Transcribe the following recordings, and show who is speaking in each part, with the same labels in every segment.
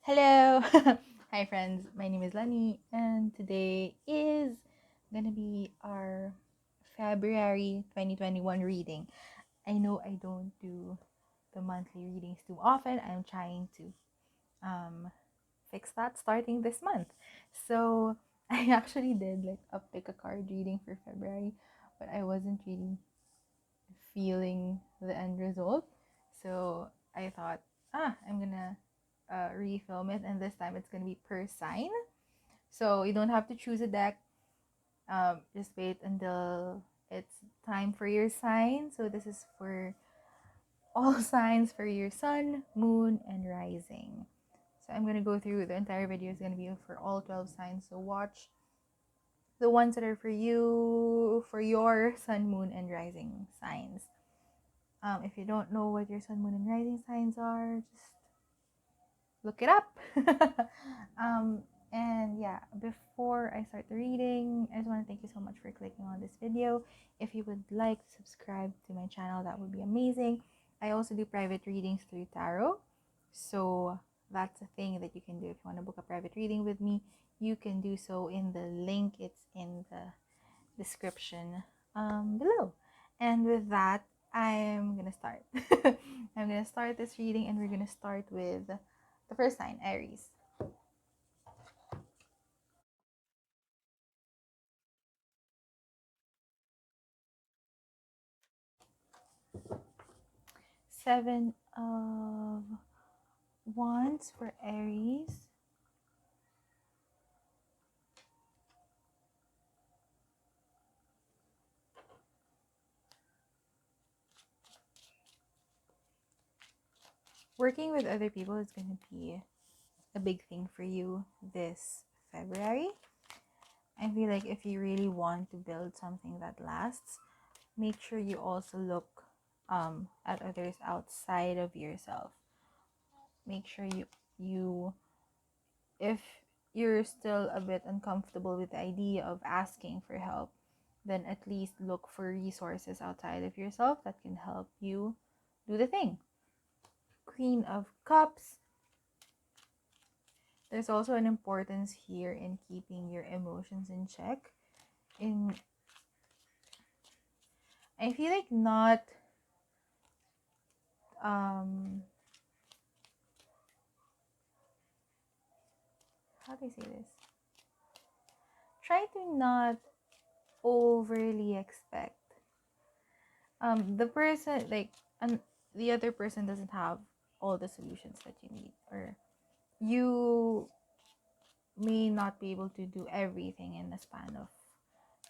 Speaker 1: Hello! Hi friends, my name is Lani and today is gonna be our February 2021 reading. I know I don't do the monthly readings too often. I'm trying to fix that starting this month. So I actually did like a pick a card reading for February, but I wasn't really feeling the end result. So I thought, I'm gonna refilm it, and this time it's gonna be per sign. So you don't have to choose a deck. Just wait until it's time for your sign. So this is for all signs for your sun, moon, and rising. So I'm gonna go through the entire video. Is gonna be for all 12 signs. So watch the ones that are for you, for your sun, moon, and rising signs. If you don't know what your sun, moon, and rising signs are, just look it up. um, and yeah, before I start the reading, I just want to thank you so much for clicking on this video. If you would like to subscribe to my channel, that would be amazing. I also do private readings through tarot. So that's a thing that you can do. If you want to book a private reading with me, you can do so in the link. It's in the description below. And with that, I'm gonna start. I'm gonna start this reading, and we're gonna start with the first sign, Aries. Seven of Wands for Aries. Working with other people is gonna be a big thing for you this February. I feel like if you really want to build something that lasts, make sure you also look at others outside of yourself. Make sure you if you're still a bit uncomfortable with the idea of asking for help, then at least look for resources outside of yourself that can help you do the thing. Queen of Cups. There's also an importance here in keeping your emotions in check. In I feel like not um how do I say this? Try to not overly expect the person the other person doesn't have all the solutions that you need, or you may not be able to do everything in the span of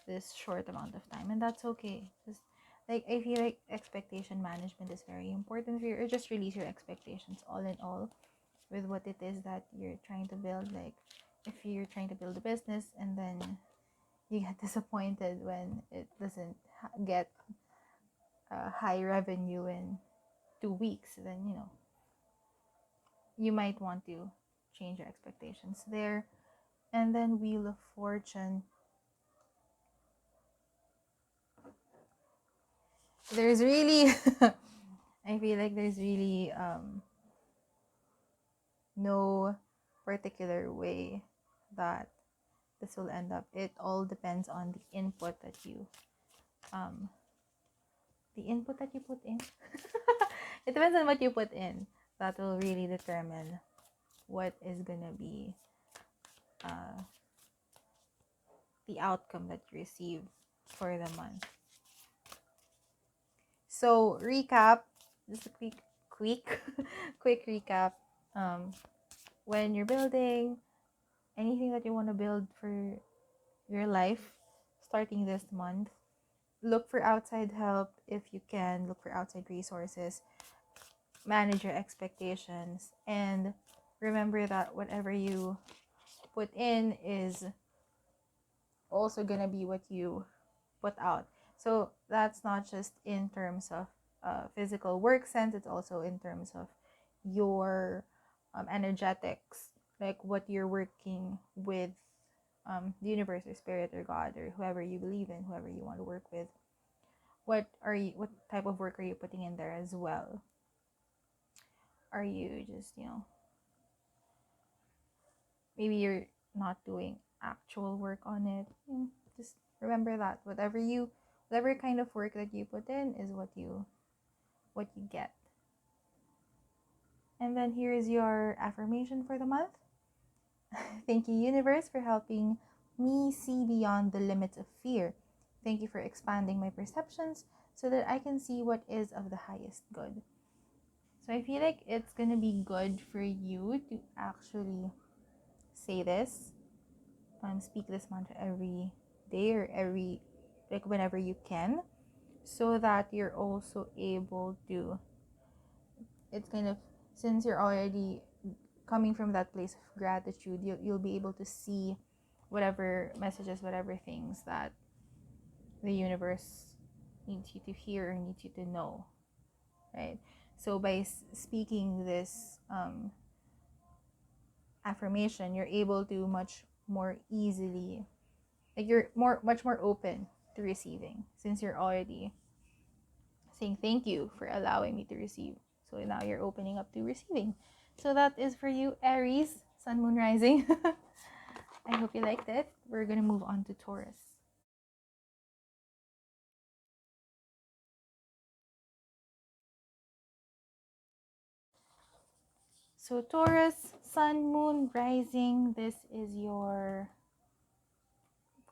Speaker 1: this short amount of time, and that's okay. Just like I feel like expectation management is very important for you, or just release your expectations all in all with what it is that you're trying to build. Like if you're trying to build a business and then you get disappointed when it doesn't get high revenue in 2 weeks, then you might want to change your expectations there. And then Wheel of Fortune. There's really I feel like there's really no particular way that this will end up. It all depends on um the input that you put in. It depends on what you put in. That will really determine what is gonna be uh the outcome that you receive for the month. So recap, just a quick quick recap. When you're building anything that you want to build for your life starting this month, look for outside help if you can, look for outside resources, manage your expectations, and remember that whatever you put in is also gonna be what you put out. So that's not just in terms of physical work sense, it's also in terms of your energetics, like what you're working with, the universe or spirit or God or whoever you believe in, whoever you want to work with. What type of work are you putting in there as well? Are you just maybe you're not doing actual work on it. Just remember that whatever kind of work that you put in is what you get. And then here is your affirmation for the month. Thank you, universe, for helping me see beyond the limits of fear. Thank you for expanding my perceptions so that I can see what is of the highest good. So I feel like it's gonna be good for you to actually say this, speak this mantra every day or whenever you can, so that you're also able to, it's kind of, since you're already coming from that place of gratitude, you'll be able to see whatever messages, whatever things that the universe needs you to hear or needs you to know, right? So by speaking this affirmation, you're able to much more easily, like you're much more open to receiving, since you're already saying thank you for allowing me to receive. So now you're opening up to receiving. So that is for you, Aries, Sun, Moon, Rising. I hope you liked it. We're gonna move on to Taurus. So Taurus, Sun, Moon, Rising. This is your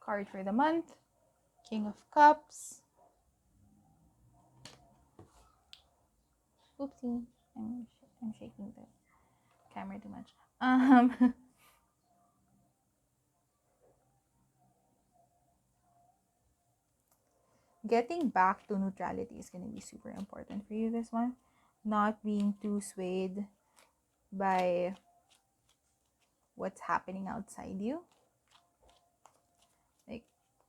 Speaker 1: card for the month. King of Cups. Oopsie, I'm shaking the camera too much. Getting back to neutrality is going to be super important for you this one. Not being too swayed by what's happening outside you. Like,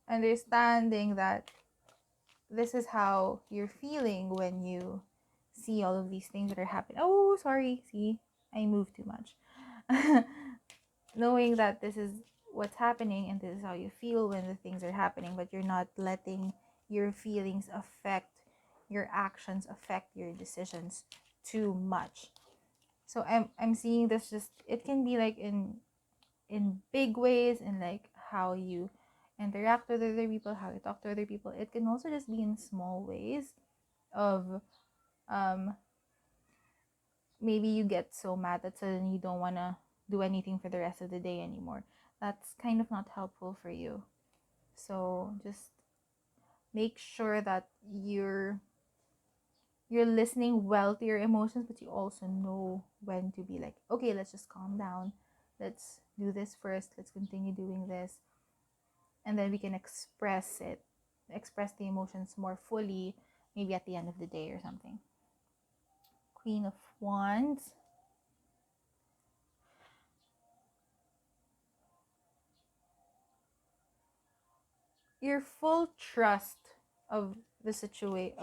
Speaker 1: understanding that this is how you're feeling when you see all of these things that are happening. Oh, sorry. See, I moved too much. Knowing that this is what's happening and this is how you feel when the things are happening, but you're not letting your feelings affect your actions, affect your decisions too much. So I'm seeing this, just it can be like in big ways, in like how you interact with other people, how you talk to other people. It can also just be in small ways of maybe you get so mad that suddenly you don't want to do anything for the rest of the day anymore. That's kind of not helpful for you. So just make sure that you're listening well to your emotions, but you also know when to be like, okay, let's just calm down. Let's do this first. Let's continue doing this. And then we can express the emotions more fully, maybe at the end of the day or something. Queen of Wands. Your full trust of the situation,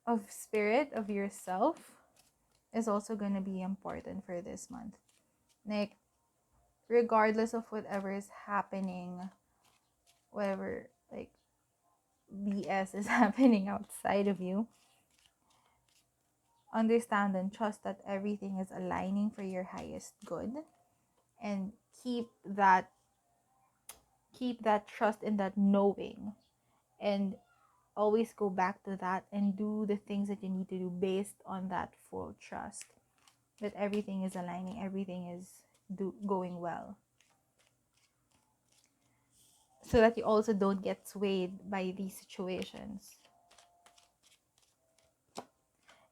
Speaker 1: of spirit, of yourself, is also going to be important for this month. Like, regardless of whatever is happening, whatever like BS is happening outside of you, understand and trust that everything is aligning for your highest good, and keep that trust in that knowing, and always go back to that and do the things that you need to do based on that full trust that everything is aligning, everything is going well, so that you also don't get swayed by these situations.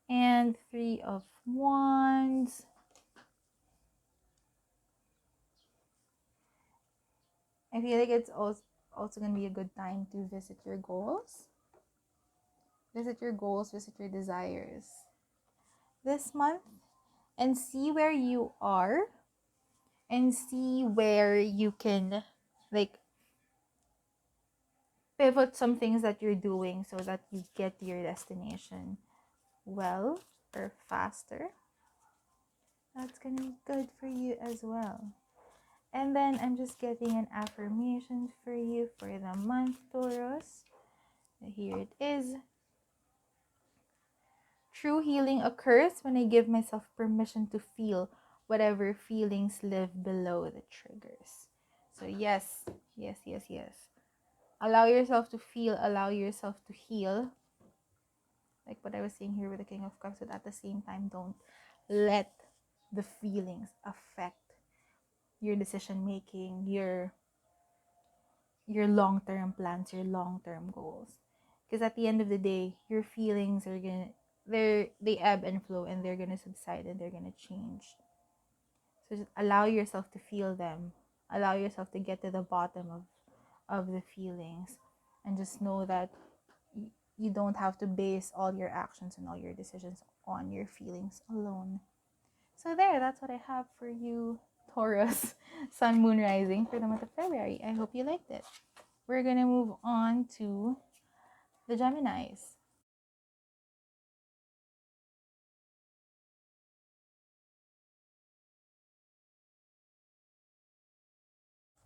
Speaker 1: And Three of Wands. I feel like it's also going to be a good time to visit your goals. Visit your goals, visit your desires this month, and see where you are, and see where you can like pivot some things that you're doing so that you get to your destination well or faster. That's gonna be good for you as well. And then I'm just getting an affirmation for you for the month, Taurus. Here it is. True healing occurs when I give myself permission to feel whatever feelings live below the triggers. So yes, yes, yes, yes. Allow yourself to feel, allow yourself to heal. Like what I was saying here with the King of Cups, but at the same time, don't let the feelings affect your decision making, your long-term plans, your long-term goals. Because at the end of the day, your feelings are gonna they ebb and flow, and they're gonna subside, and they're gonna change. So just allow yourself to feel them. Allow yourself to get to the bottom of the feelings, and just know that you don't have to base all your actions and all your decisions on your feelings alone. So there, that's what I have for you, Taurus, Sun, Moon, Rising for the month of February. I hope you liked it. We're gonna move on to the Geminis.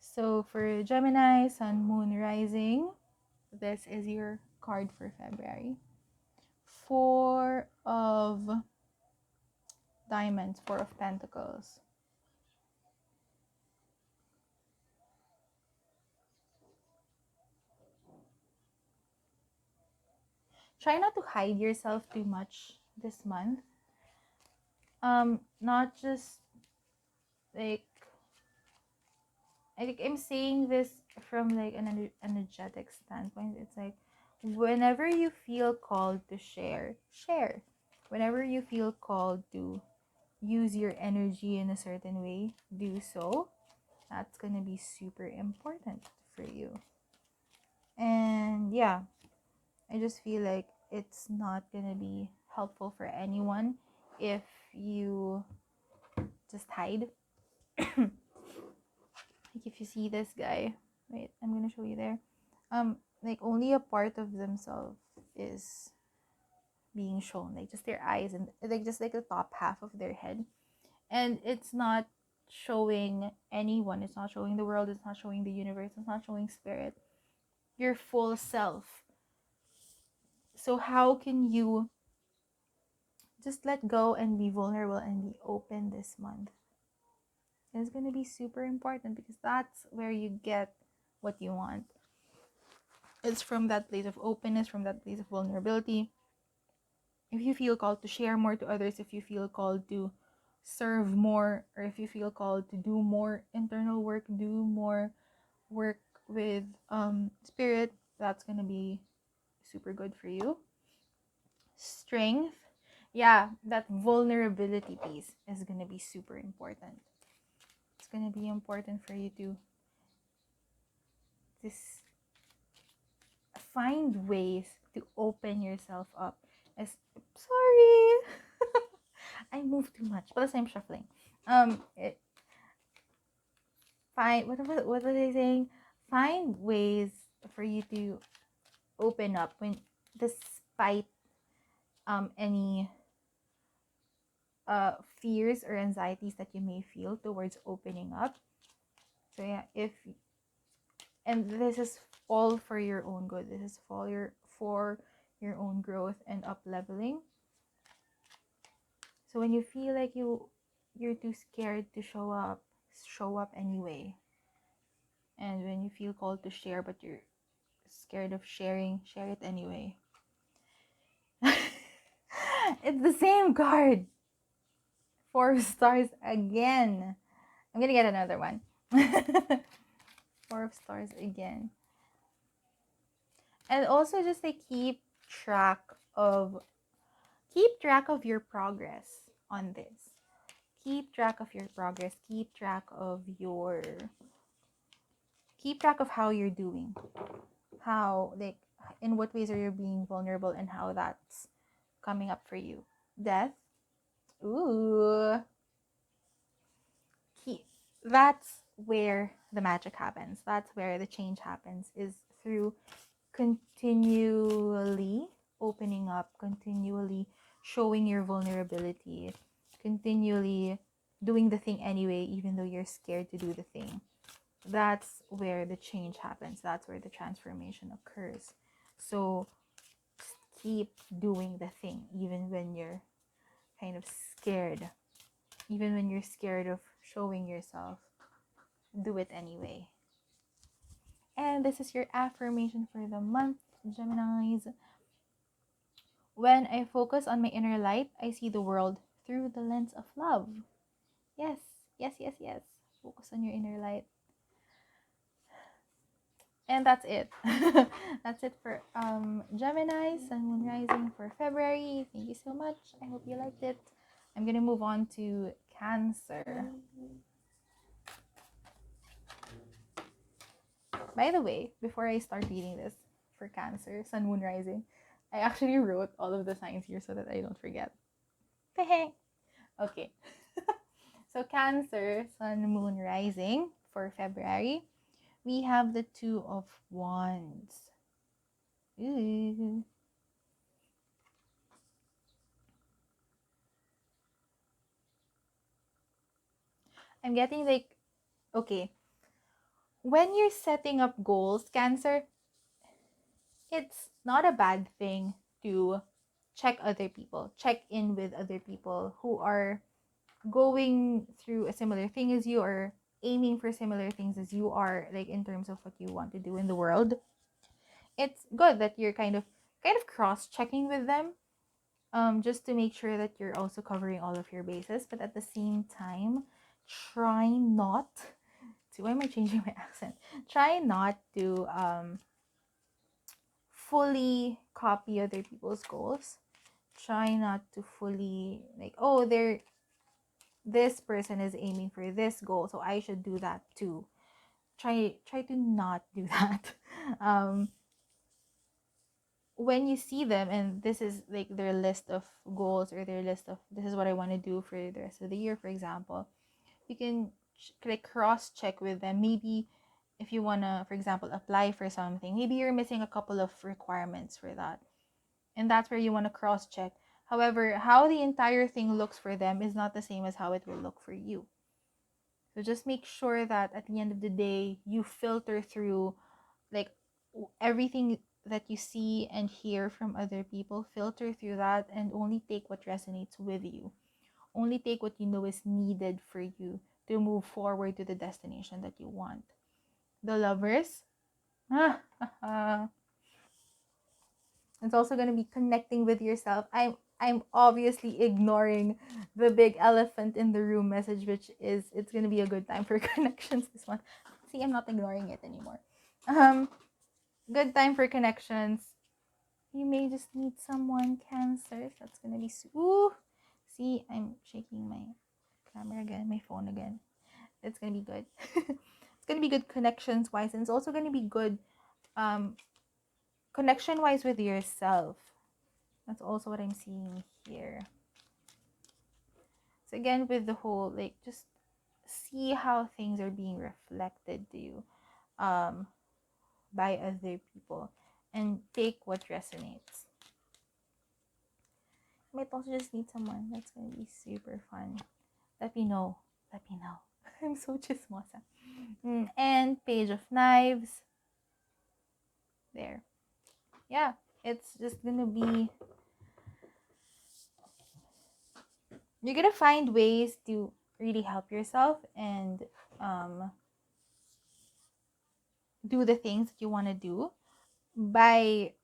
Speaker 1: So for Gemini, Sun, Moon, Rising, this is your card for February. Four of Diamonds, Four of Pentacles. Try not to hide yourself too much this month. Not just like, I think I'm saying this from like an energetic standpoint. It's like whenever you feel called to share, share. Whenever you feel called to use your energy in a certain way, do so. That's gonna be super important for you. And yeah, I just feel like it's not gonna be helpful for anyone if you just hide. Like if you see this guy, wait, I'm gonna show you there. Like only a part of themselves is being shown, like just their eyes and like just like the top half of their head, and it's not showing anyone. It's not showing the world. It's not showing the universe. It's not showing spirit. Your full self. So how can you just let go and be vulnerable and be open this month? It's going to be super important because that's where you get what you want. It's from that place of openness, from that place of vulnerability. If you feel called to share more to others, if you feel called to serve more, or if you feel called to do more internal work, do more work with spirit, that's going to be super good for you. Strength, yeah, that vulnerability piece is going to be super important. It's going to be important for you to just find ways to open yourself up. As sorry, I move too much. Plus, I'm shuffling. Find what was I saying? Find ways for you to open up when, despite any fears or anxieties that you may feel towards opening up. So yeah, and this is all for your own good. This is for your own growth and up leveling. So when you feel like you're too scared to show up anyway. And when you feel called to share but you're scared of sharing, share it anyway. It's the same card. 4 of Stars again. I'm gonna get another one. 4 of Stars again. And also just like keep track of your progress on this. Keep track of your progress. Keep track of how you're doing. How, like, in what ways are you being vulnerable and how that's coming up for you. Death. Ooh. That's where the magic happens. That's where the change happens, is through continually opening up, continually showing your vulnerability, continually doing the thing anyway, even though you're scared to do the thing. That's where the change happens. That's where the transformation occurs. So keep doing the thing, even when you're kind of scared. Even when you're scared of showing yourself, do it anyway. And this is your affirmation for the month, Geminis. When I focus on my inner light, I see the world through the lens of love. Yes, yes, yes, yes. Focus on your inner light. And that's it. That's it for Gemini, Sun, Moon, Rising for February. Thank you so much. I hope you liked it. I'm going to move on to Cancer. By the way, before I start reading this for Cancer, Sun, Moon, Rising, I actually wrote all of the signs here so that I don't forget. Okay. So Cancer, Sun, Moon, Rising for February. We have the Two of Wands. Ooh. I'm getting like, okay, when you're setting up goals, Cancer, it's not a bad thing to check other people, check in with other people who are going through a similar thing as you, or aiming for similar things as you are, like in terms of what you want to do in the world. It's good that you're kind of cross-checking with them, just to make sure that you're also covering all of your bases, but at the same time, try not to, why am I changing my accent? Try not to fully copy other people's goals. Try not to fully like, oh, this person is aiming for this goal, so I should do that too. Try to not do that. When you see them and this is like their list of goals, or their list of, this is what I want to do for the rest of the year, for example, you can like cross check with them. Maybe if you want to, for example, apply for something, maybe you're missing a couple of requirements for that, and that's where you want to cross check. However, how the entire thing looks for them is not the same as how it will look for you. So just make sure that at the end of the day, you filter through like everything that you see and hear from other people, filter through that and only take what resonates with you. Only take what you know is needed for you to move forward to the destination that you want. The Lovers. It's also going to be connecting with yourself. I'm obviously ignoring the big elephant in the room message, which is it's going to be a good time for connections this one. See, I'm not ignoring it anymore. Good time for connections. You may just meet someone, Cancer. That's going to be ooh. See, I'm shaking my camera again, my phone again. It's going to be good. It's going to be good connections wise, and it's also going to be good connection wise with yourself. That's also what I'm seeing here. So again, with the whole, like, just see how things are being reflected to you by other people, and take what resonates. You might also just meet someone that's going to be super fun. Let me know. I'm so chismosa. And Page of Knives. There. Yeah, it's just going to be, you're going to find ways to really help yourself and do the things that you want to do by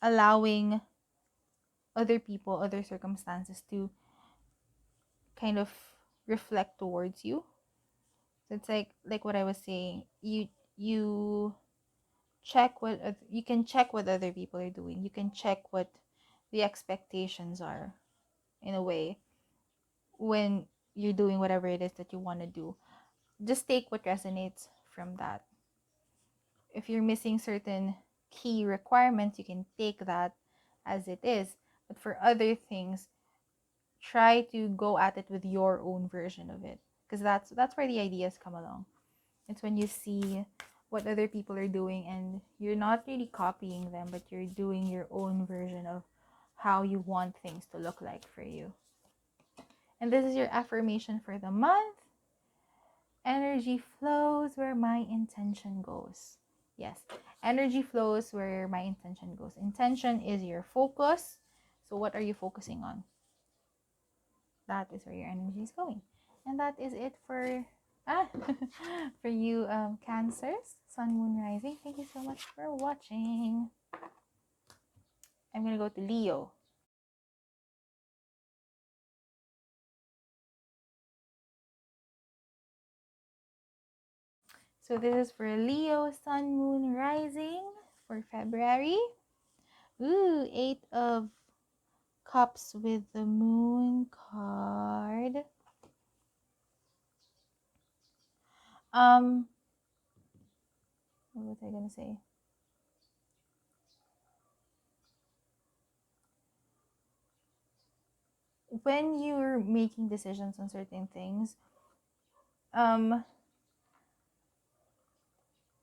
Speaker 1: allowing other people, other circumstances to kind of reflect towards you. So it's like what I was saying, you check what you can check what other people are doing. You can check what the expectations are, in a way, when you're doing whatever it is that you want to do. Just take what resonates from that. If you're missing certain key requirements, you can take that as it is. But for other things, try to go at it with your own version of it, because that's where the ideas come along. It's when you see what other people are doing and you're not really copying them, but you're doing your own version of how you want things to look like for you. And this is your affirmation for the month. Energy flows where my intention goes. Yes, energy flows where my intention goes. Intention is your focus. So what are you focusing on? That is where your energy is going. And that is it for for you Cancers, Sun, Moon, Rising. Thank you so much for watching. I'm gonna go to Leo. So this is for Leo, Sun, Moon, Rising for February. Ooh, 8 of Cups with the Moon card. What was I gonna say? When you're making decisions on certain things,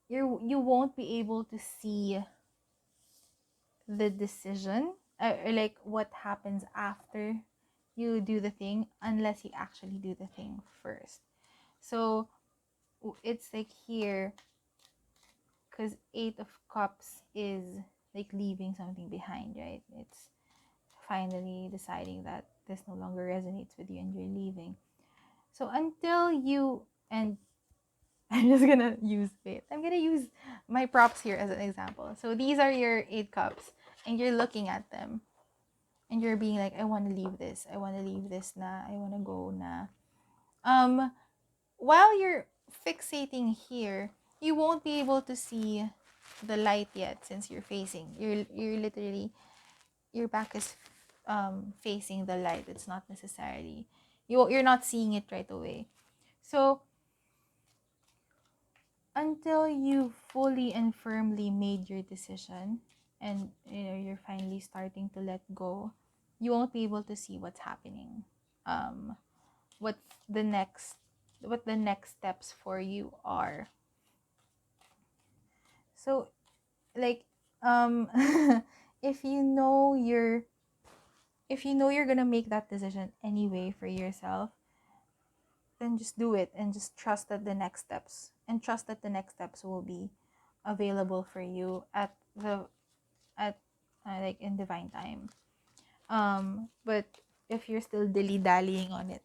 Speaker 1: you won't be able to see the decision or like what happens after you do the thing unless you actually do the thing first. So it's like here, because 8 of Cups is like leaving something behind, right? It's finally deciding that this no longer resonates with you and you're leaving. So until you, and I'm gonna use my props here as an example. So these are your 8 cups and you're looking at them and you're being like, I want to leave this na, I want to go na. While you're fixating here, you won't be able to see the light yet, since you're literally, your back is facing the light. It's not necessarily, you're not seeing it right away. So until you fully and firmly made your decision and you're finally starting to let go, you won't be able to see what's happening, what the next steps for you are. So like if you know you're gonna make that decision anyway for yourself, then just do it and just trust that the next steps will be available for you at like in divine time. But if you're still dilly-dallying on it,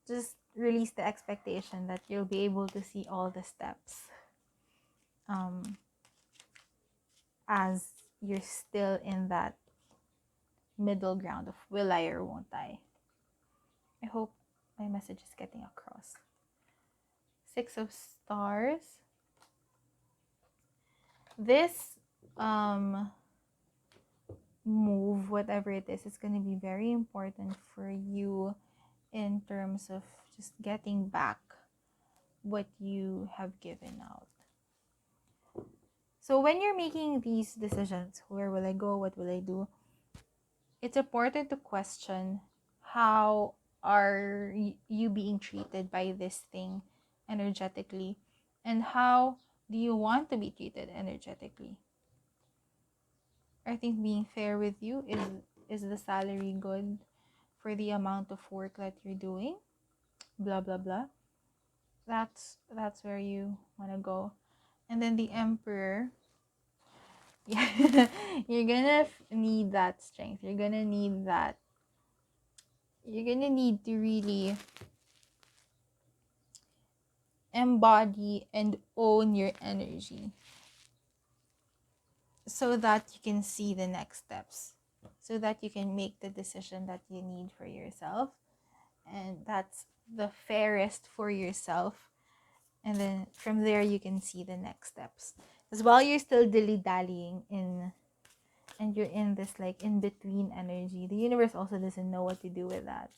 Speaker 1: just release the expectation that you'll be able to see all the steps as you're still in that middle ground of will I or won't I. I hope my message is getting across. 6 of Stars. This move, whatever it is going to be very important for you in terms of just getting back what you have given out. So when you're making these decisions, where will I go, what will I do, it's important to question how are you being treated by this thing energetically, and how do you want to be treated energetically. I think being fair with you, is the salary good for the amount of work that you're doing, blah blah blah. That's where you want to go. And then the Emperor, yeah, you're gonna need that strength. You're gonna need to really embody and own your energy so that you can see the next steps, so that you can make the decision that you need for yourself, and that's the fairest for yourself. And then from there you can see the next steps, because while you're still dilly-dallying and you're in this like in between energy, the universe also doesn't know what to do with that.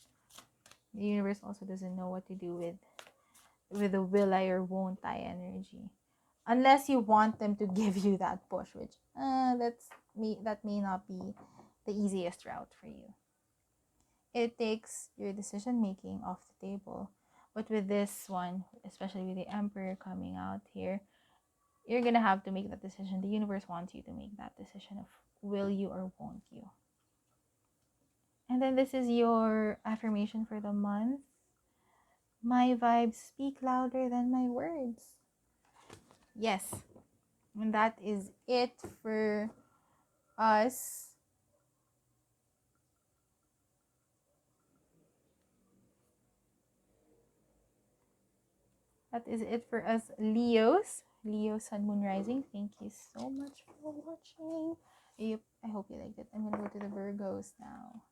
Speaker 1: The universe also doesn't know what to do with the will I or won't I energy, unless you want them to give you that push, which that may not be the easiest route for you. It takes your decision making off the table. But with this one, especially with the Emperor coming out here, you're gonna have to make that decision. The universe wants you to make that decision of will you or won't you. And then this is your affirmation for the month. My vibes speak louder than my words. Yes. And that is it for us. That is it for us Leos. Leo, Sun, Moon, Rising. Thank you so much for watching. Yep, I hope you liked it. I'm gonna go to the Virgos now.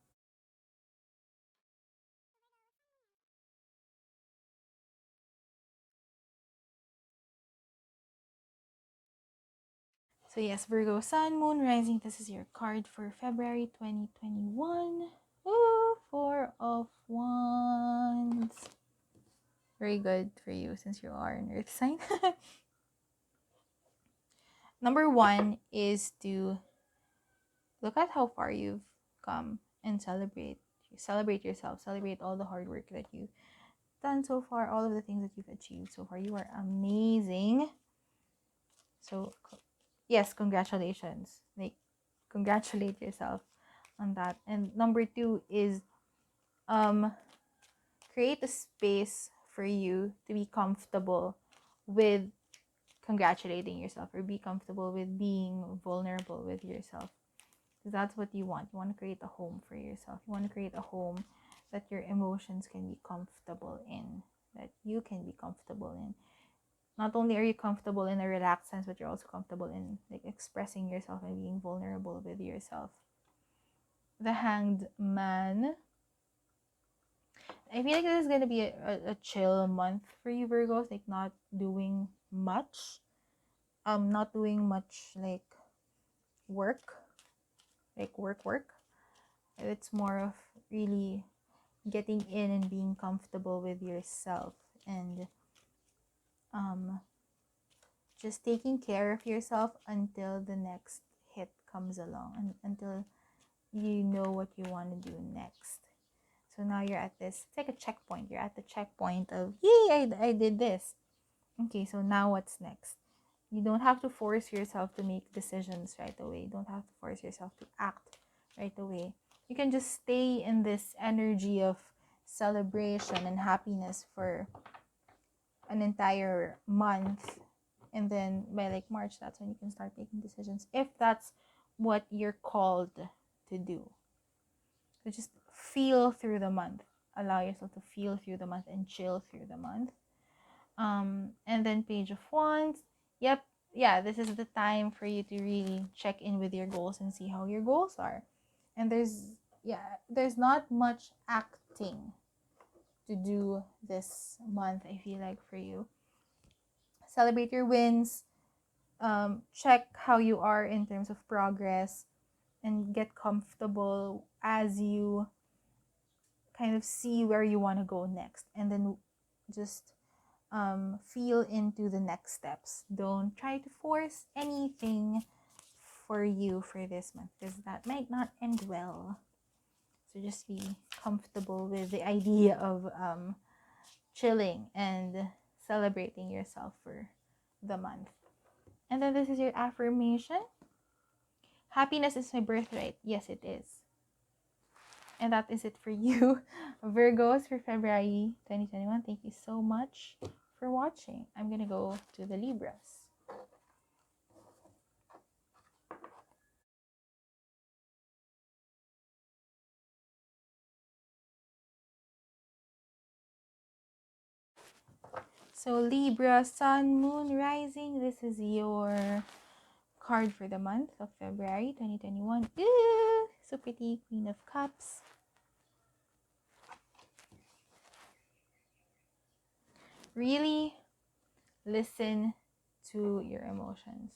Speaker 1: So yes, Virgo, Sun, Moon, Rising. This is your card for February 2021. Ooh, Four of Wands. Very good for you since you are an Earth sign. Number one is to look at how far you've come and celebrate. Celebrate yourself. Celebrate all the hard work that you've done so far, all of the things that you've achieved so far. You are amazing. So yes, congratulations. Like, congratulate yourself on that. And number two is create a space for you to be comfortable with congratulating yourself, or be comfortable with being vulnerable with yourself, because that's what you want. You want to create a home for yourself. You want to create a home that your emotions can be comfortable in, that you can be comfortable in. Not only are you comfortable in a relaxed sense, but you're also comfortable in like expressing yourself and being vulnerable with yourself. The Hanged Man. I feel like this is gonna be a chill month for you Virgos, like not doing much. Not doing much like work. Like work. It's more of really getting in and being comfortable with yourself, and just taking care of yourself until the next hit comes along, and until you know what you want to do next. So now you're at this, it's like a checkpoint. You're at the checkpoint of, yay, I did this. Okay, so now what's next? You don't have to force yourself to make decisions right away. You don't have to force yourself to act right away. You can just stay in this energy of celebration and happiness for an entire month. And then by like March, that's when you can start making decisions, if that's what you're called to do. So just feel through the month. Allow yourself to feel through the month and chill through the month. And then Page of Wands. Yep, yeah, this is the time for you to really check in with your goals and see how your goals are. And there's not much acting to do this month, I feel like, for you. Celebrate your wins. Check how you are in terms of progress, and get comfortable as you kind of see where you want to go next, and then just feel into the next steps. Don't try to force anything for you for this month, because that might not end well. So just be comfortable with the idea of chilling and celebrating yourself for the month. And then this is your affirmation. Happiness is my birthright. Yes, it is. And that is it for you, Virgos, for February 2021. Thank you so much for watching. I'm going to go to the Libras. So Libra, Sun, Moon, Rising. This is your card for the month of February 2021. Ooh, so pretty. Queen of Cups. Really listen to your emotions.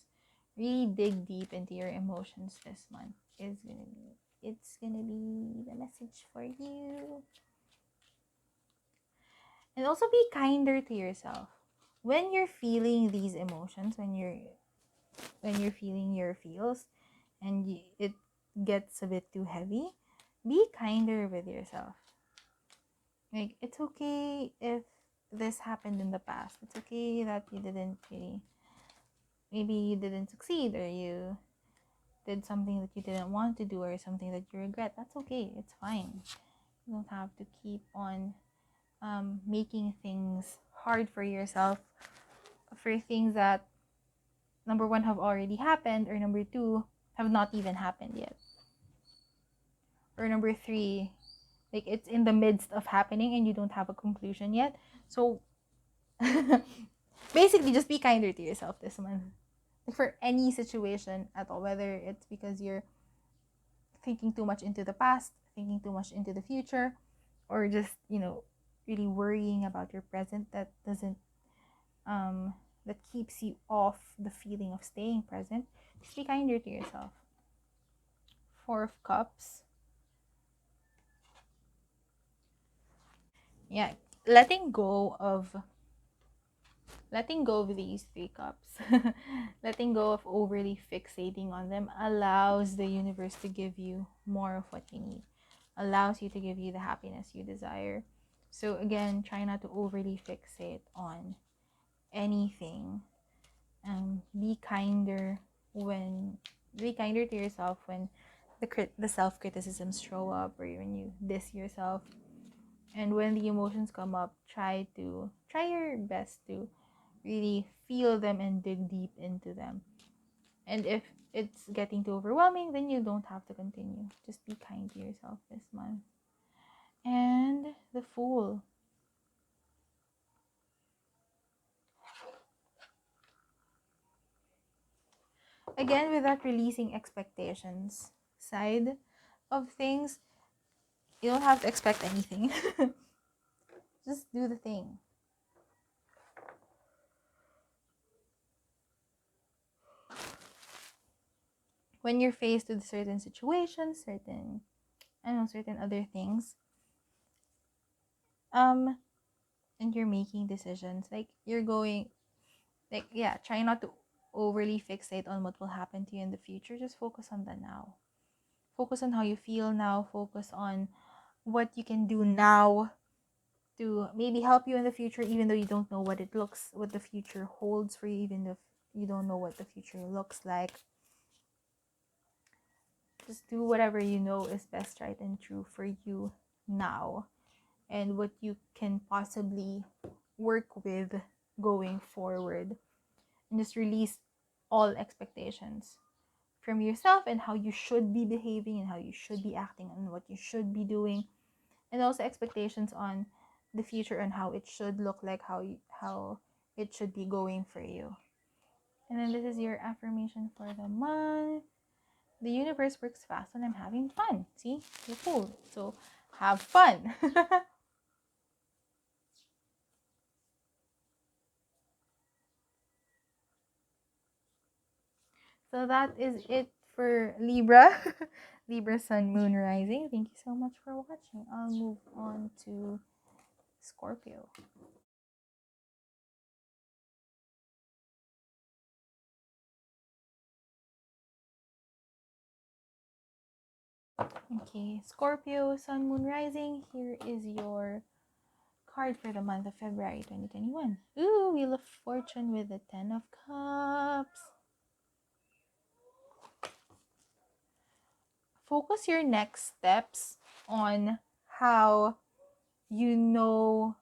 Speaker 1: Really dig deep into your emotions this month. It's gonna be the message for you. And also be kinder to yourself. When you're feeling these emotions, when you're feeling your feels, and it gets a bit too heavy, be kinder with yourself. Like, it's okay if this happened in the past. It's okay that you didn't really, maybe you didn't succeed, or you did something that you didn't want to do, or something that you regret. That's okay. It's fine. You don't have to keep on making things hard for yourself for things that, number one, have already happened, or number two, have not even happened yet, or number three, like, it's in the midst of happening and you don't have a conclusion yet. So Basically, just be kinder to yourself this month. Like for any situation at all, whether it's because you're thinking too much into the past, thinking too much into the future, or just, really worrying about your present that doesn't that keeps you off the feeling of staying present. Just be kinder to yourself. Four of Cups. Yeah, letting go of these 3 cups, letting go of overly fixating on them allows the universe to give you more of what you need, allows you to give you the happiness you desire. So again, try not to overly fixate on anything. Be kinder to yourself when the self-criticisms show up, or when you diss yourself. And when the emotions come up, try your best to really feel them and dig deep into them. And if it's getting too overwhelming, then you don't have to continue. Just be kind to yourself this month. And the Fool. Again, without releasing expectations side of things, you don't have to expect anything. Just do the thing. When you're faced with certain situations, certain other things, and you're making decisions, like you're going, like, yeah, try not to overly fixate on what will happen to you in the future. Just focus on the now. Focus on how you feel now. Focus on what you can do now to maybe help you in the future, even though you don't know what the future holds for you, even if you don't know what the future looks like. Just do whatever you know is best, right, and true for you now, and what you can possibly work with going forward. And just release all expectations from yourself, and how you should be behaving, and how you should be acting, and what you should be doing, and also expectations on the future and how it should look like, how it should be going for you. And then this is your affirmation for the month. The universe works fast when I'm having fun. See? You're cool. So have fun. So that is it for Libra. Libra Sun, Moon, Rising. Thank you so much for watching. I'll move on to Scorpio. Okay, Scorpio, Sun, Moon, Rising. Here is your card for the month of February 2021. Ooh, Wheel of Fortune with the 10 of Cups. Focus your next steps on how you know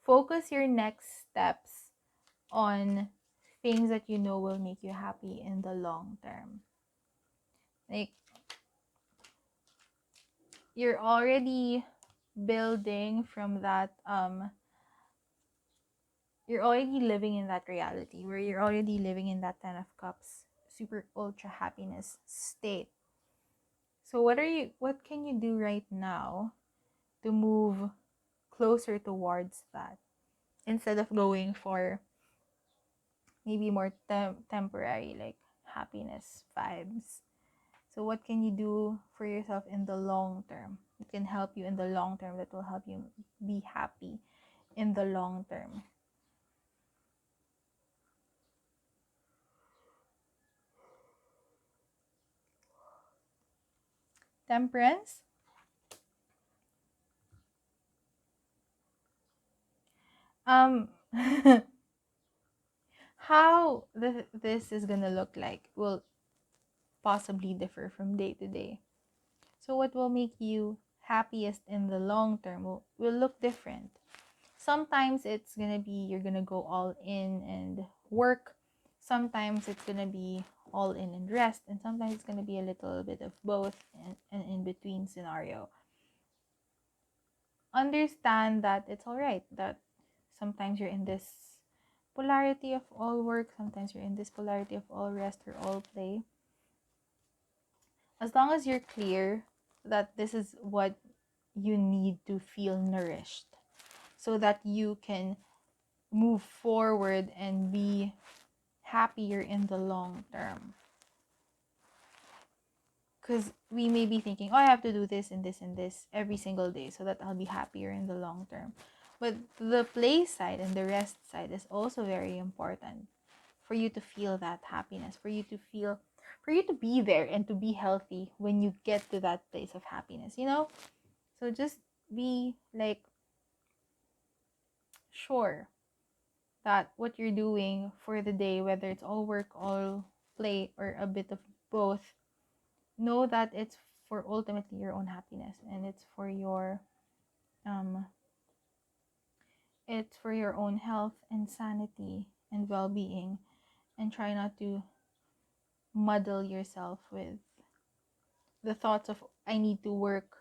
Speaker 1: focus your next steps on things that you know will make you happy in the long term. Like, you're already building from that you're already living in that reality, where you're already living in that 10 of Cups super ultra happiness state. So what can you do right now to move closer towards that, instead of going for maybe more temporary, like, happiness vibes? So what can you do for yourself in the long term? It can help you in the long term, that will help you be happy in the long term. Temperance. um how this is gonna look like will possibly differ from day to day. So what will make you happiest in the long term will look different. Sometimes it's gonna be you're gonna go all in and work. Sometimes it's gonna be all in and rest. And sometimes it's gonna be a little bit of both, and in between scenario. understand that it's all right, that sometimes you're in this polarity of all work, sometimes you're in this polarity of all rest or all play. As long as you're clear that this is what you need to feel nourished so that you can move forward and be happier in the long term. Because we may be thinking, oh, I have to do this and this and this every single day so that I'll be happier in the long term. But the play side and the rest side is also very important for you to feel that happiness, for you to be there and to be healthy when you get to that place of happiness, you know? So just be like sure that what you're doing for the day, whether it's all work, all play, or a bit of both, know that it's for ultimately your own happiness, and um it's for your own health and sanity and well-being. And try not to muddle yourself with the thoughts of I need to work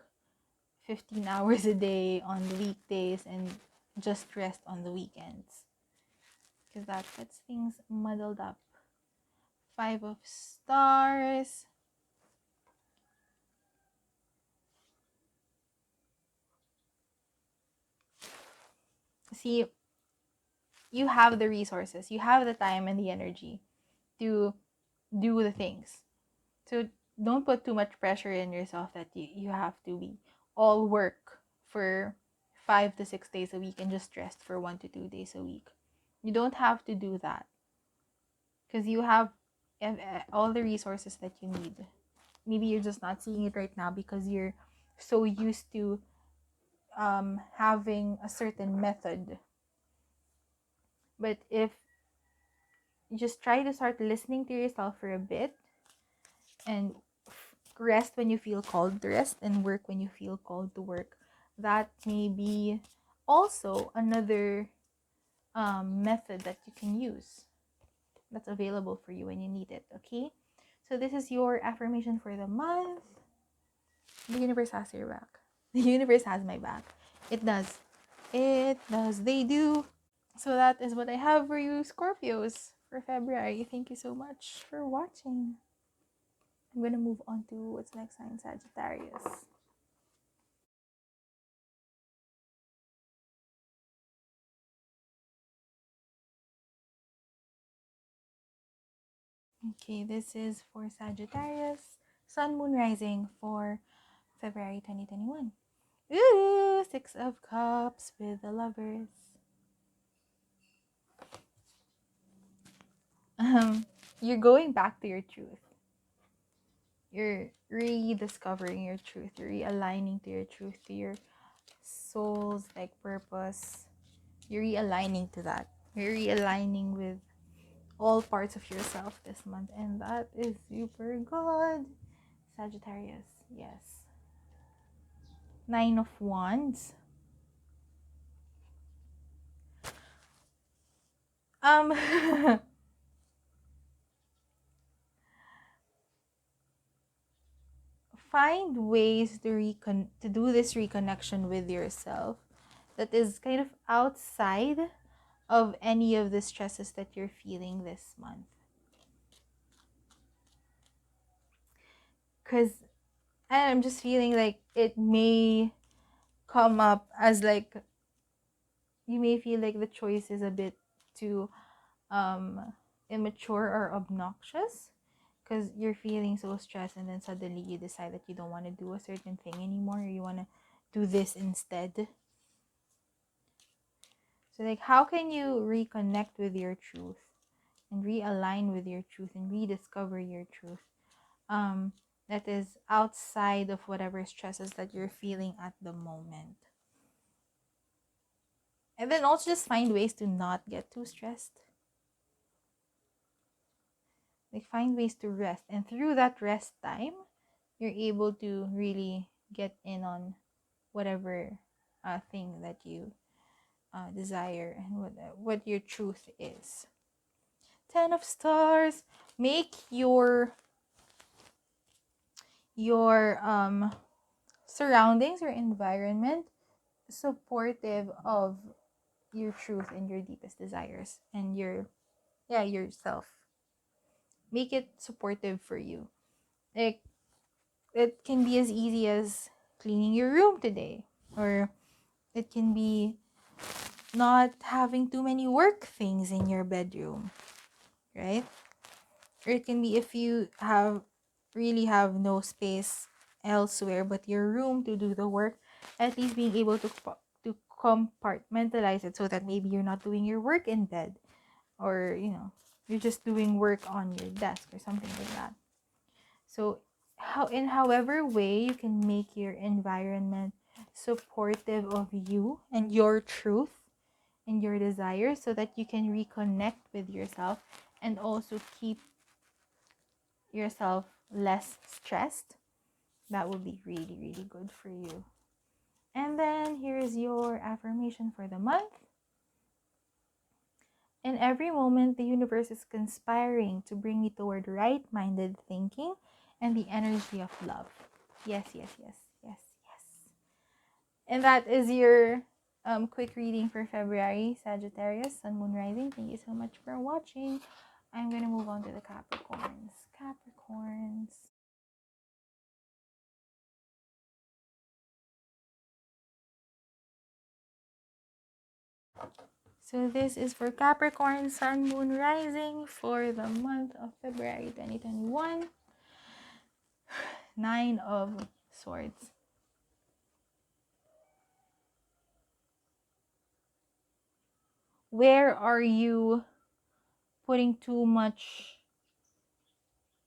Speaker 1: 15 hours a day on the weekdays and just rest on the weekends, because that gets things muddled up. 5 of Stars. See, you have the resources, you have the time and the energy to do the things. So don't put too much pressure in yourself that you have to be all work for 5 to 6 days a week and just rest for 1 to 2 days a week. You don't have to do that, because you have all the resources that you need. Maybe you're just not seeing it right now because you're so used to having a certain method. But if you just try to start listening to yourself for a bit and rest when you feel called to rest and work when you feel called to work, that may be also another method that you can use that's available for you when you need it. Okay, so this is your affirmation for the month. The universe has your back. The universe has my back. It does. It does. They do. So that is what I have for you, Scorpios, for February. Thank you so much for watching. I'm going to move on to what's next sign, Sagittarius. Okay, this is for Sagittarius, Sun, Moon, Rising for February 2021. Ooh, 6 of Cups with the Lovers. You're going back to your truth. You're rediscovering your truth. You're realigning to your truth, to your soul's like purpose. You're realigning to that. You're realigning with all parts of yourself this month, and that is super good. Sagittarius, yes. 9 of Wands. Um find ways to do this reconnection with yourself that is kind of outside of any of the stresses that you're feeling this month. Because I'm just feeling like it may come up as like you may feel like the choice is a bit too immature or obnoxious, because you're feeling so stressed and then suddenly you decide that you don't want to do a certain thing anymore, or you want to do this instead. So like, how can you reconnect with your truth and realign with your truth and rediscover your truth that is outside of whatever stresses that you're feeling at the moment? And then also just find ways to not get too stressed. Like, find ways to rest, and through that rest time you're able to really get in on whatever thing that you desire and what your truth is. 10 of Stars. Make your surroundings, your environment, supportive of your truth and your deepest desires and yourself. Make it supportive for you. Like, it can be as easy as cleaning your room today, or it can be not having too many work things in your bedroom, right? Or it can be if you have no space elsewhere but your room to do the work, at least being able to compartmentalize it so that maybe you're not doing your work in bed, or you're just doing work on your desk or something like that. So however way you can make your environment supportive of you and your truth and your desires, so that you can reconnect with yourself and also keep yourself less stressed, that would be really, really good for you. And then here's your affirmation for the month. In every moment, the universe is conspiring to bring me toward right-minded thinking and the energy of love. Yes, yes, yes, yes, yes. And that is your quick reading for February, Sagittarius, Sun, Moon, Rising. Thank you so much for watching. I'm going to move on to the Capricorns. Capricorns. So this is for Capricorn, Sun, Moon, Rising for the month of February 2021. Nine of Swords. Where are you putting too much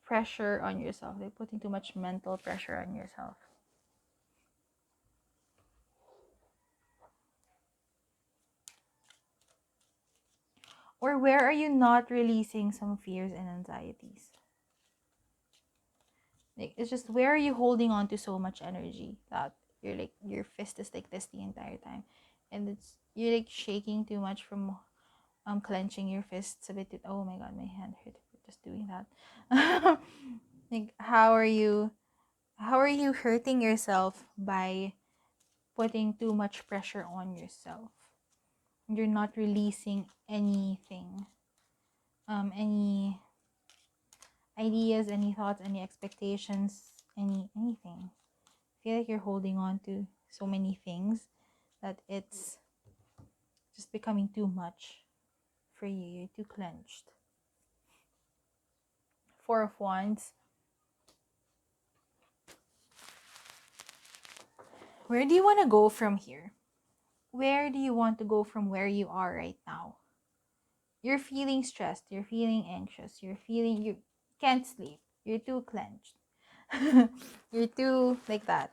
Speaker 1: pressure on yourself? Like putting too much mental pressure on yourself. Or where are you not releasing some fears and anxieties? Like, it's just, where are you holding on to so much energy that your fist is like this the entire time, and you're like shaking too much from clenching your fists a bit. Oh my god, my hand hurt just doing that. Like, how are you hurting yourself by putting too much pressure on yourself? You're not releasing anything, any ideas, any thoughts, any expectations, anything. I feel like you're holding on to so many things that it's just becoming too much for you. You're too clenched. Four of Wands. Where do you want to go from here? Where do you want to go from where you are right now? You're feeling stressed. You're feeling anxious. You can't sleep. You're too clenched. You're too like that.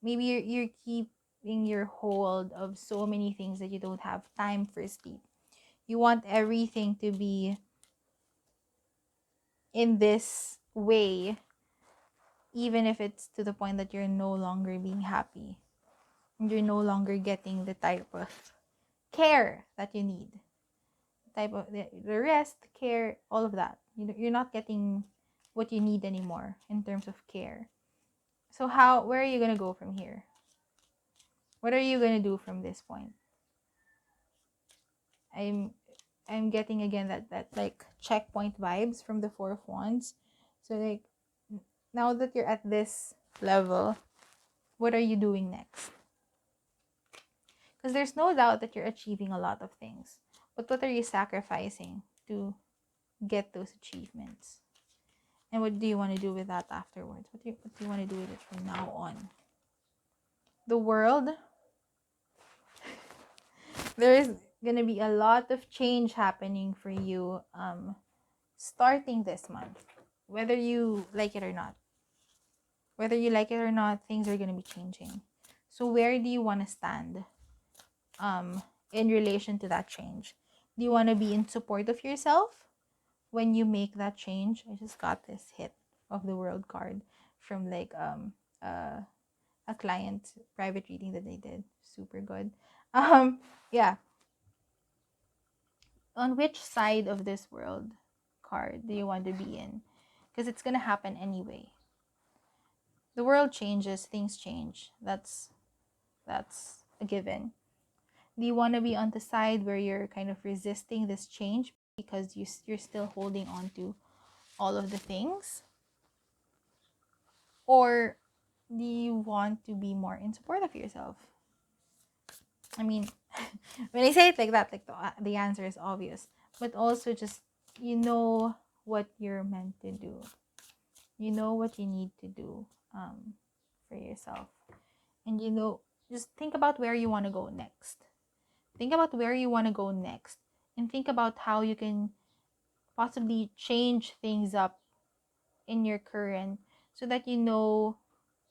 Speaker 1: Maybe you're keeping your hold of so many things that you don't have time for sleep. You want everything to be in this way, even if it's to the point that you're no longer being happy. You're no longer getting the type of care that you need. Type of the rest, care, all of that. You're not getting what you need anymore in terms of care. So where are you gonna go from here? What are you gonna do from this point? I'm getting again that like checkpoint vibes from the Four of Wands. So like, now that you're at this level, what are you doing next? Because there's no doubt that you're achieving a lot of things, but what are you sacrificing to get those achievements? And what do you want to do with that afterwards? What do you want to do with it from now on? The World. There is gonna be a lot of change happening for you starting this month, whether you like it or not. Whether you like it or not, things are gonna be changing. So where do you want to stand in relation to that change? Do you want to be in support of yourself when you make that change? I just got this hit of the World card from like a client private reading that they did. Super good. Yeah. On which side of this World card do you want to be in? Because it's gonna happen anyway. The world changes, things change. That's That's a given. Do you want to be on the side where you're kind of resisting this change because you're still holding on to all of the things? Or do you want to be more in support of yourself? I mean, when I say it like that, like the answer is obvious. But also just, you know what you're meant to do. You know what you need to do for yourself. And you know, just think about where you want to go next. Think about where you want to go next. And think about how you can possibly change things up in your current so that you know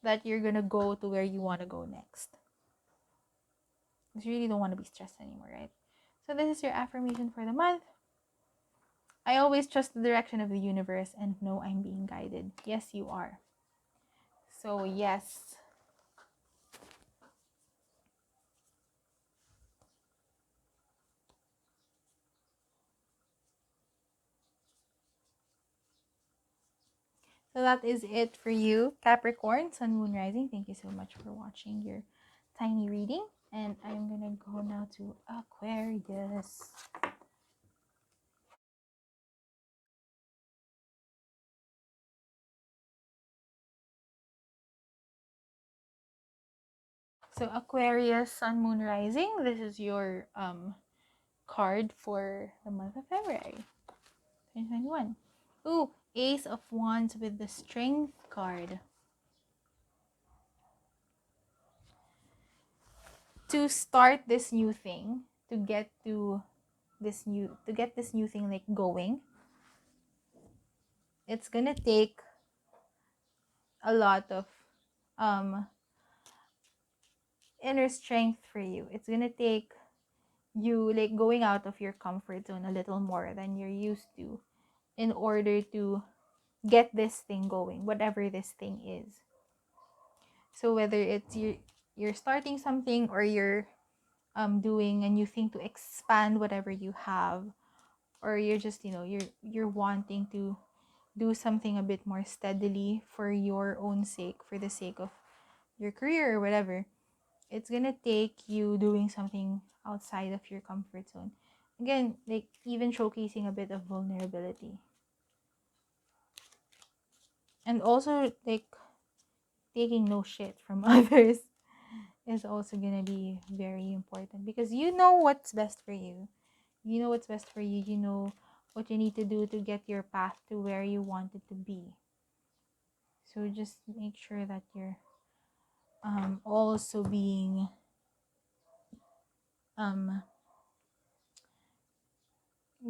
Speaker 1: that you're going to go to where you want to go next. Because you really don't want to be stressed anymore, right? So this is your affirmation for the month. I always trust the direction of the universe and know I'm being guided. Yes, you are. So yes. So that is it for you, Capricorn, Sun, Moon, Rising. Thank you so much for watching your tiny reading. And I'm going to go now to Aquarius. So Aquarius, Sun, Moon, Rising. This is your card for the month of February 2021. Ooh, Ace of Wands with the Strength card. To start this new thing, to get this new thing like going, it's gonna take a lot of inner strength for you. It's gonna take you like going out of your comfort zone a little more than you're used to in order to get this thing going, whatever this thing is. So whether it's you're starting something or you're doing a new thing to expand whatever you have, or you're just, you know, you're wanting to do something a bit more steadily for your own sake, for the sake of your career or whatever, it's gonna take you doing something outside of your comfort zone. Again, like even showcasing a bit of vulnerability. And also like taking no shit from others is also gonna be very important because you know what's best for you. You know what's best for you. You know what you need to do to get your path to where you want it to be. So just make sure that you're also being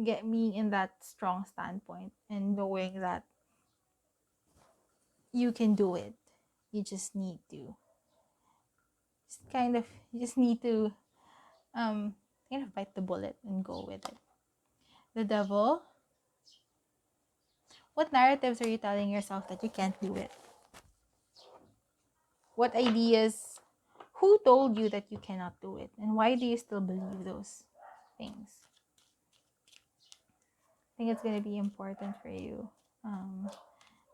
Speaker 1: get me in that strong standpoint and knowing that you can do it. You just need to you just need to kind of bite the bullet and go with it. The Devil. What narratives are you telling yourself that you can't do it? What ideas, who told you that you cannot do it? And why do you still believe those things? I think it's going to be important for you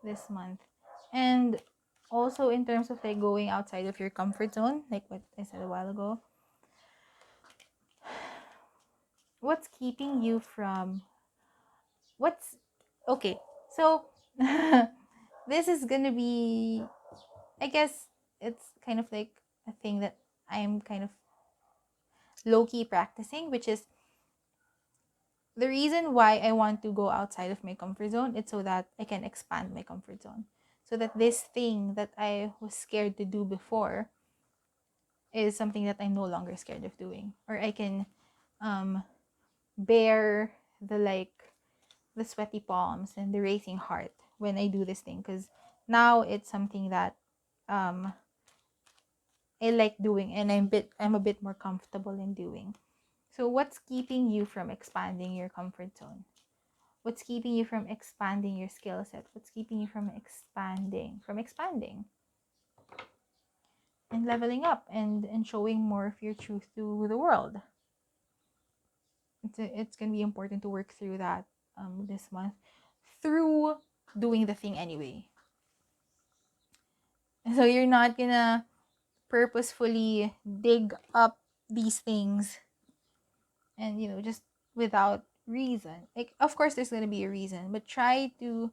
Speaker 1: this month. And also in terms of like going outside of your comfort zone, like what I said a while ago, what's keeping you from okay, so this is gonna be, I guess it's kind of like a thing that I'm kind of low-key practicing, which is the reason why I want to go outside of my comfort zone. It's so that I can expand my comfort zone, so that this thing that I was scared to do before is something that I'm no longer scared of doing, or I can bear the sweaty palms and the racing heart when I do this thing, because now it's something that I like doing and I'm a bit more comfortable in doing. So what's keeping you from expanding your comfort zone? What's keeping you from expanding your skill set? What's keeping you from expanding and leveling up and showing more of your truth to the world? It's going to be important to work through that this month through doing the thing anyway. So you're not gonna purposefully dig up these things and, you know, just without reason. Like, of course there's gonna be a reason, but try to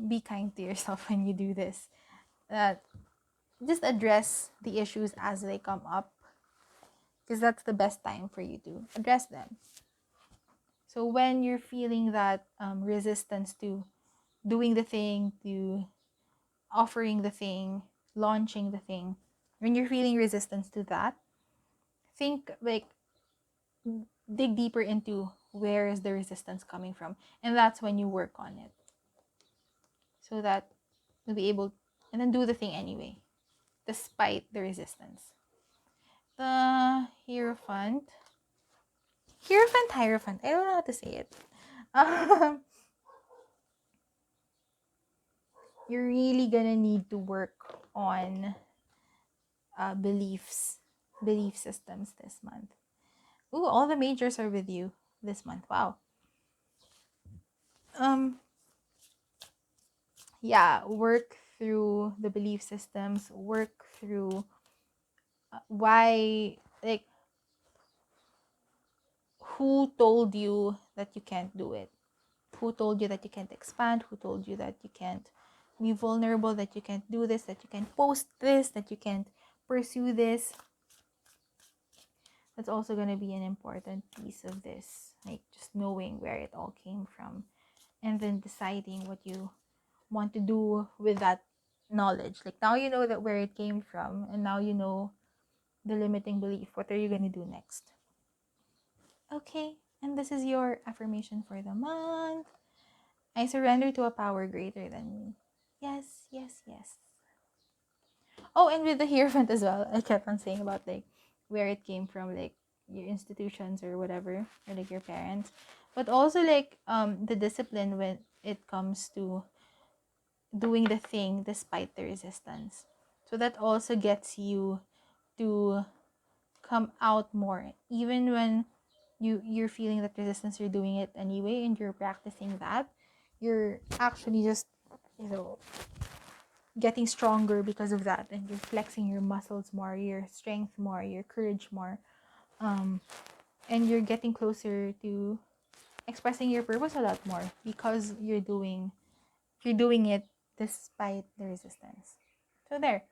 Speaker 1: be kind to yourself when you do this. That just address the issues as they come up, because that's the best time for you to address them. So when you're feeling that resistance to doing the thing, to offering the thing, launching the thing, when you're feeling resistance to that, think like, dig deeper into where is the resistance coming from, and that's when you work on it, so that you'll be able, and then do the thing anyway despite the resistance. The Hierophant, I don't know how to say it. You're really gonna need to work on belief systems this month. Ooh, all the majors are with you this month. Wow. Yeah, work through the belief systems, work through why, like, who told you that you can't do it? Who told you that you can't expand? Who told you that you can't be vulnerable, that you can't do this, that you can't post this, that you can't pursue this? That's also going to be an important piece of this, like just knowing where it all came from and then deciding what you want to do with that knowledge. Like, now you know that where it came from, and now you know the limiting belief. What are you going to do next? Okay, and this is your affirmation for the month. I surrender to a power greater than me. Yes, yes, yes. Oh, and with the Hierophant as well, I kept on saying about like where it came from, like your institutions or whatever, or like your parents, but also like the discipline when it comes to doing the thing despite the resistance. So that also gets you to come out more, even when you're feeling that resistance. You're doing it anyway, and you're practicing that. You're actually just, you know, getting stronger because of that, and you're flexing your muscles more, your strength more, your courage more, and you're getting closer to expressing your purpose a lot more because you're doing it despite the resistance. So there.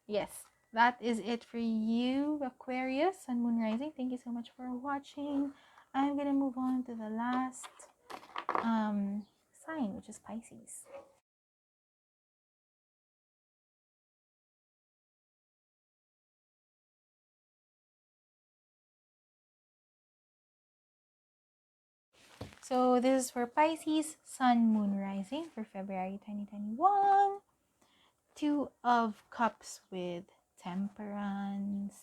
Speaker 1: Yes, that is it for you, Aquarius and Moon Rising. Thank you so much for watching. I'm gonna move on to the last sign, which is Pisces. So this is for Pisces, Sun, Moon, Rising for February 2021. Two of Cups with Temperance.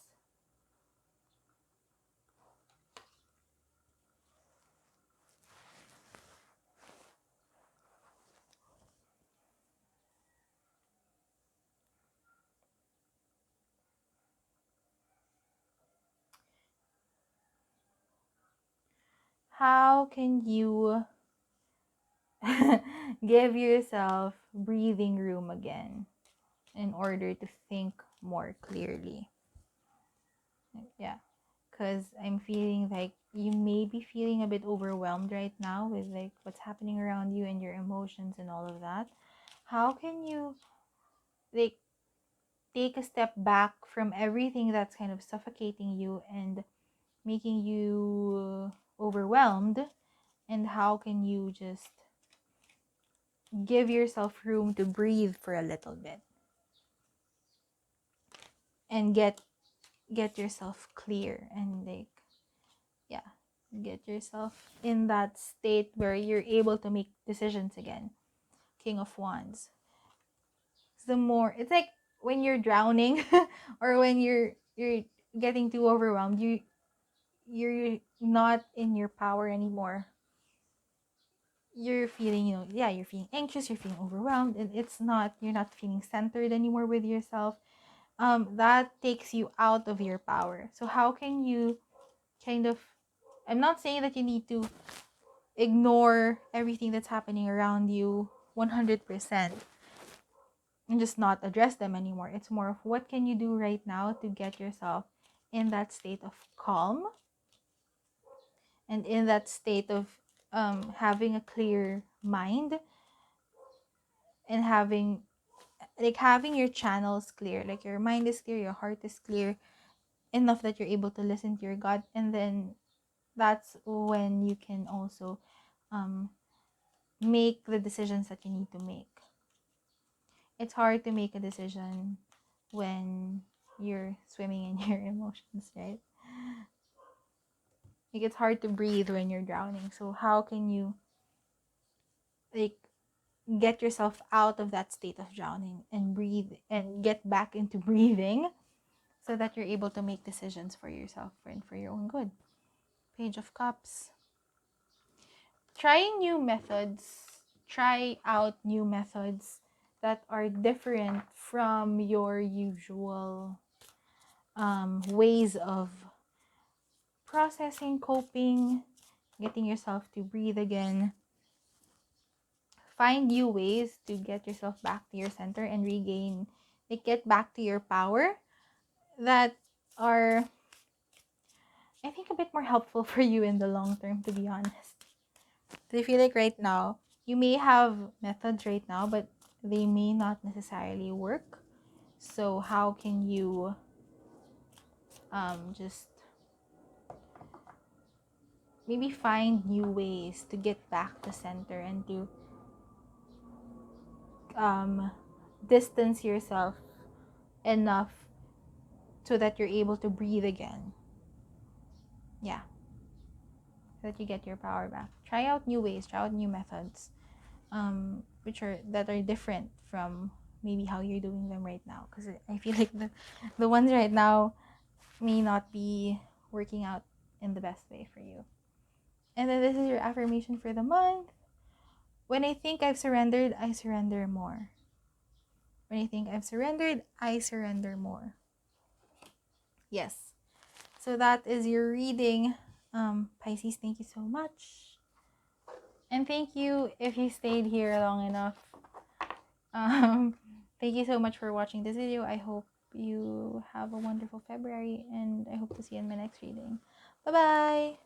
Speaker 1: How can you give yourself breathing room again in order to think more clearly? Yeah, because I'm feeling like you may be feeling a bit overwhelmed right now with like what's happening around you and your emotions and all of that. How can you like take a step back from everything that's kind of suffocating you and making you overwhelmed, and how can you just give yourself room to breathe for a little bit and get yourself clear and like, yeah, get yourself in that state where you're able to make decisions again. King of Wands. The more it's like when you're drowning or when you're getting too overwhelmed, you're not in your power anymore. You're feeling, you know, yeah, you're feeling anxious, you're feeling overwhelmed, and you're not feeling centered anymore with yourself. That takes you out of your power. So how can you kind of, I'm not saying that you need to ignore everything that's happening around you 100%, and just not address them anymore. It's more of what can you do right now to get yourself in that state of calm and in that state of having a clear mind and having your channels clear, like your mind is clear, your heart is clear enough that you're able to listen to your gut, and then that's when you can also make the decisions that you need to make. It's hard to make a decision when you're swimming in your emotions, right? Like, it's hard to breathe when you're drowning. So how can you like get yourself out of that state of drowning and breathe and get back into breathing so that you're able to make decisions for yourself and for your own good? Page of Cups. Trying new methods. Try out new methods that are different from your usual ways of processing, coping, getting yourself to breathe again. Find new ways to get yourself back to your center and regain, like, get back to your power that are, I think, a bit more helpful for you in the long term, to be honest. So I feel like right now, you may have methods right now, but they may not necessarily work. So how can you just maybe find new ways to get back to center and to distance yourself enough so that you're able to breathe again. Yeah. So that you get your power back. Try out new ways, try out new methods, that are different from maybe how you're doing them right now. Because I feel like the ones right now may not be working out in the best way for you. And then this is your affirmation for the month. When I think I've surrendered, I surrender more. When I think I've surrendered, I surrender more. Yes. So that is your reading. Pisces, thank you so much. And thank you if you stayed here long enough. Thank you so much for watching this video. I hope you have a wonderful February, and I hope to see you in my next reading. Bye-bye!